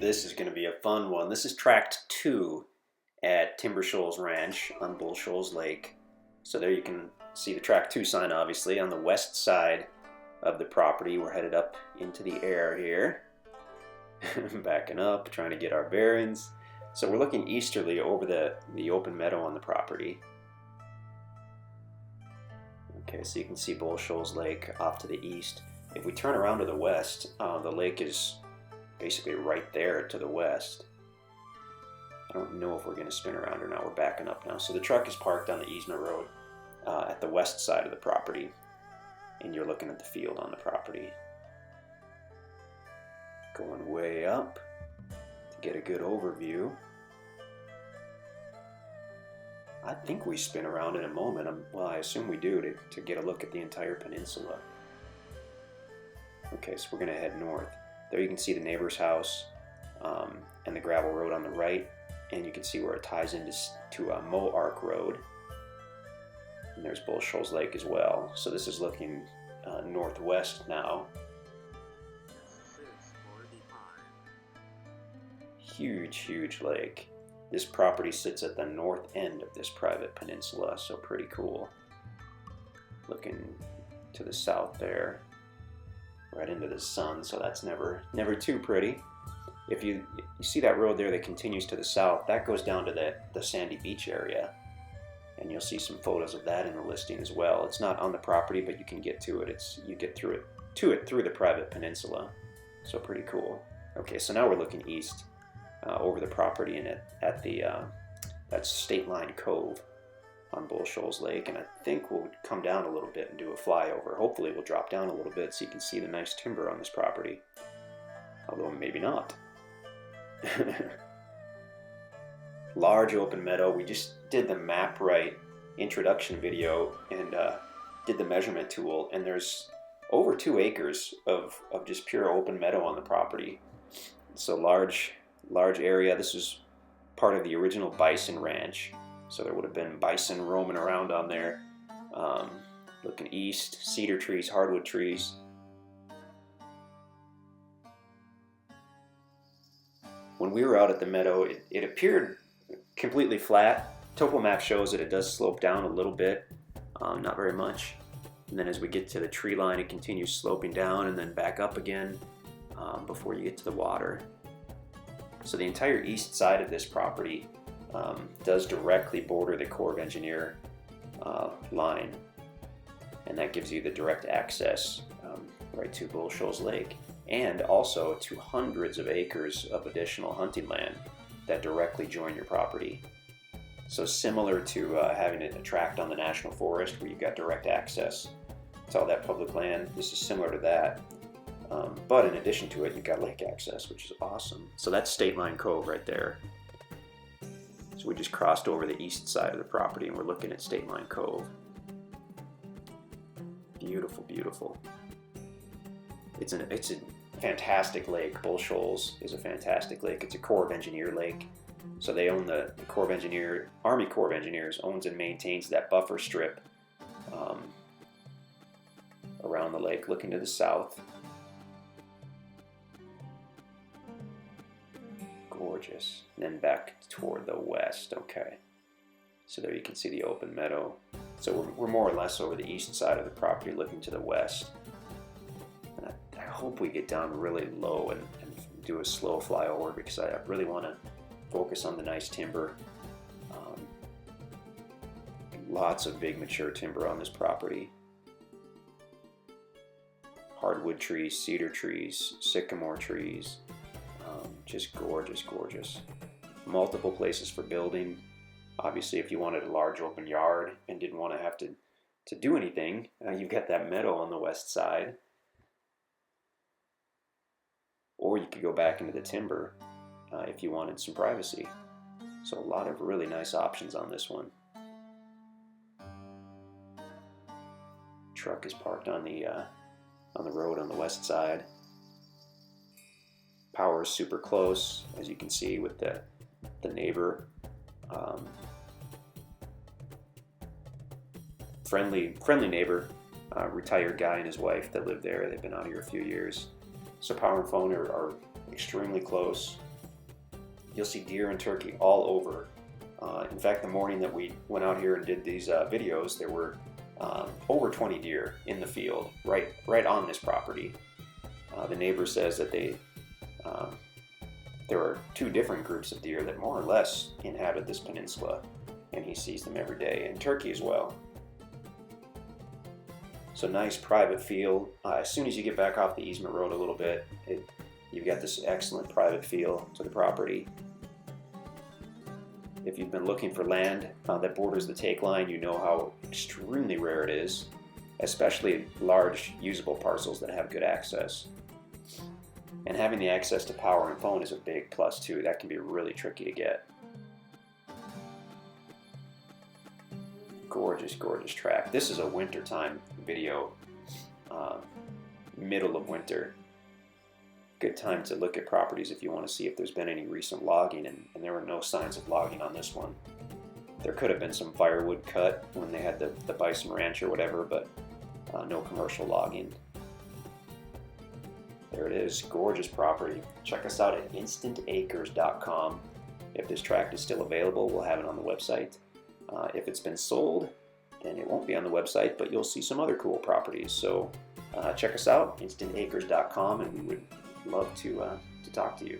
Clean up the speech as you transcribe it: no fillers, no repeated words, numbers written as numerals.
This is going to be a fun one. This is tract 2 at Timber Shoals Ranch on Bull Shoals Lake. So there you can see the tract 2 sign, obviously, on the west side of the property. We're headed up into the air here. Backing up, trying to get our bearings. So we're looking easterly over the open meadow on the property. Okay, so you can see Bull Shoals Lake off to the east. If we turn around to the west, the lake is basically right there to the west. I don't know if we're going to spin around or not. We're backing up now. So the truck is parked on the easement road at the west side of the property, and you're looking at the field on the property. Going way up to get a good overview. I think we spin around in a moment. Well, I assume we do to get a look at the entire peninsula. Okay, so we're going to head north. There you can see the neighbor's house and the gravel road on the right, and you can see where it ties into Moe Arc Road. And there's Bull Shoals Lake as well. So this is looking northwest now. Huge, huge lake. This property sits at the north end of this private peninsula, so pretty cool. Looking to the south there, right into the sun, so that's never too pretty. If you see that road there that continues to the south, that goes down to the sandy beach area, and you'll see some photos of that in the listing as well. It's not on the property, but you can get to it. You get through the private peninsula, so pretty cool. Okay, so now we're looking east over the property and that's State Line Cove on Bull Shoals Lake, and I think we'll come down a little bit and do a flyover. Hopefully we'll drop down a little bit so you can see the nice timber on this property, although maybe not. Large open meadow. We just did the map right introduction video and did the measurement tool, and there's over 2 acres of just pure open meadow on the property. So large area. This is part of the original bison ranch, so there would have been bison roaming around on there. Looking east, cedar trees, hardwood trees. When we were out at the meadow, it appeared completely flat. Topo map shows that it does slope down a little bit, not very much. And then as we get to the tree line, it continues sloping down and then back up again before you get to the water. So the entire east side of this property does directly border the Corps of Engineer line, and that gives you the direct access right to Bull Shoals Lake, and also to hundreds of acres of additional hunting land that directly join your property. So similar to having a tract on the National Forest where you've got direct access to all that public land, this is similar to that. But in addition to it, you've got lake access, which is awesome. So that's State Line Cove right there. So we just crossed over the east side of the property and we're looking at State Line Cove. Beautiful, beautiful. It's a fantastic lake. Bull Shoals is a fantastic lake. It's a Corps of Engineer lake. So they own the Corps of Engineer, Army Corps of Engineers owns and maintains that buffer strip around the lake looking to the south. Gorgeous. And then back toward the west. Okay, so there you can see the open meadow. So we're more or less over the east side of the property looking to the west, and I hope we get down really low and do a slow flyover, because I really want to focus on the nice timber. Lots of big mature timber on this property. Hardwood trees, cedar trees, sycamore trees. Just gorgeous, gorgeous. Multiple places for building. Obviously, if you wanted a large open yard and didn't want to have to do anything, you've got that meadow on the west side. Or you could go back into the timber if you wanted some privacy. So a lot of really nice options on this one. Truck is parked on the road on the west side. Power is super close, as you can see with the neighbor. Friendly neighbor, retired guy and his wife that live there. They've been out here a few years. So power and phone are extremely close. you'll see deer and turkey all over. In fact, the morning that we went out here and did these videos, there were over 20 deer in the field, right on this property. The neighbor says that there are two different groups of deer that more or less inhabit this peninsula, and he sees them every day, and turkey as well. So nice private field. As soon as you get back off the easement road a little bit, you've got this excellent private feel to the property. If you've been looking for land that borders the take line, you know how extremely rare it is, especially large usable parcels that have good access. And having the access to power and phone is a big plus too. That can be really tricky to get. Gorgeous, gorgeous tract. This is a wintertime video, middle of winter. Good time to look at properties if you want to see if there's been any recent logging, and there were no signs of logging on this one. There could have been some firewood cut when they had the bison ranch or whatever, but no commercial logging. There it is, gorgeous property. Check us out at InstantAcres.com. If this tract is still available, we'll have it on the website. If it's been sold, then it won't be on the website, but you'll see some other cool properties. So check us out, InstantAcres.com, and we would love to talk to you.